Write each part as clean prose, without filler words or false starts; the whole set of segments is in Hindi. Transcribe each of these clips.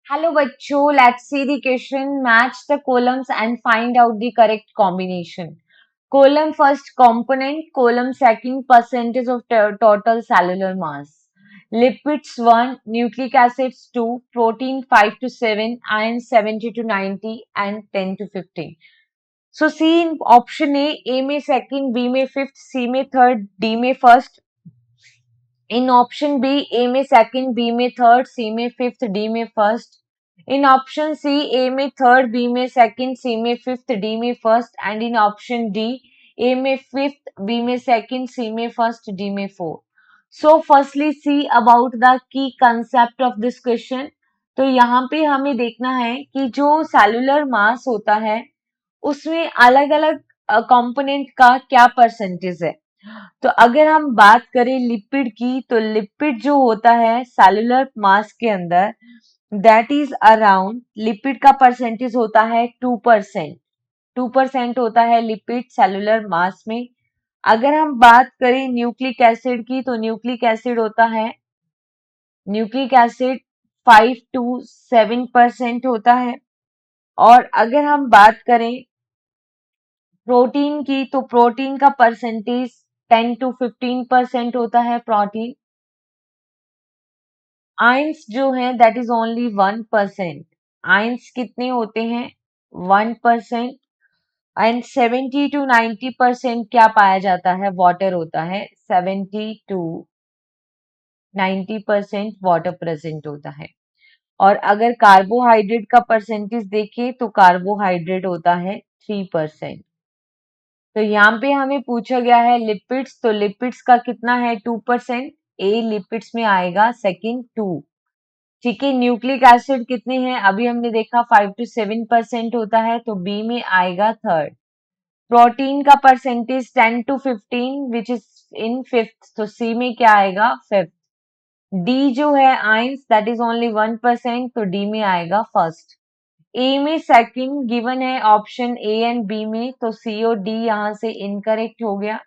Hello बच्चों, let's see the question. Match the columns and find out the correct combination. Column first component, column second percentage of total cellular mass. Lipids 1, nucleic acids 2, protein 5 to 7, iron 70 to 90 and 10 to 15. So C in option A में second, B में fifth, C में third, D में first. In option B, A में second, B में third, C में fifth, D में first. In option C, A में third, B में second, C में fifth, D में first. And in option D, A में fifth, B में second, C में first, D में fourth. So firstly see about the key concept of this question. तो यहाँ पे हमें देखना है कि जो सेलुलर मास होता है उसमें अलग अलग कंपोनेंट का क्या परसेंटेज है. तो अगर हम बात करें लिपिड की, तो लिपिड जो होता है सेलुलर मास के अंदर, दैट इज अराउंड, लिपिड का परसेंटेज होता है 2%. 2% होता है लिपिड सेलुलर मास में. अगर हम बात करें न्यूक्लिक एसिड की, तो न्यूक्लिक एसिड होता है, न्यूक्लिक एसिड 5 to 7% होता है. और अगर हम बात करें प्रोटीन की, तो प्रोटीन का परसेंटेज 10 to 15% होता है प्रोटीन. आयंस जो है दैट इज ओनली 1%. आयंस कितने होते हैं? 1%. एंड 70 to 90% क्या पाया जाता है? वाटर होता है. 70 to 90% वाटर प्रेजेंट होता है. और अगर कार्बोहाइड्रेट का परसेंटेज देखें तो कार्बोहाइड्रेट होता है 3%. तो यहाँ पे हमें पूछा गया है लिपिड्स, तो लिपिड्स का कितना है? 2%. ए लिपिड्स में आएगा सेकंड 2. ठीक है. न्यूक्लिक एसिड कितने हैं? अभी हमने देखा 5 to 7% होता है, तो बी में आएगा थर्ड. प्रोटीन का percentage 10 to 15 which is in fifth, तो सी में क्या आएगा? फिफ्थ. डी जो है आयंस दैट इज ओनली 1%, तो डी में आएगा फर्स्ट. ए में सेकंड गिवन है ऑप्शन ए एंड बी में, तो सी और डी यहां से इनकरेक्ट हो गया.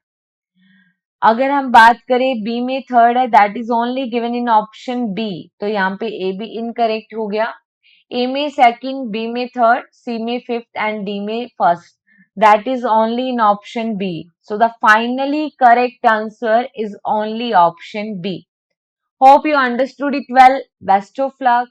अगर हम बात करें बी में थर्ड है, that is only given in option B, तो यहाँ पे ए भी इनकरेक्ट हो गया. ए में सेकंड, बी में थर्ड, सी में फिफ्थ एंड डी में first, that is only in option B. So the finally correct answer is only option B. Hope you understood it well. Best of luck.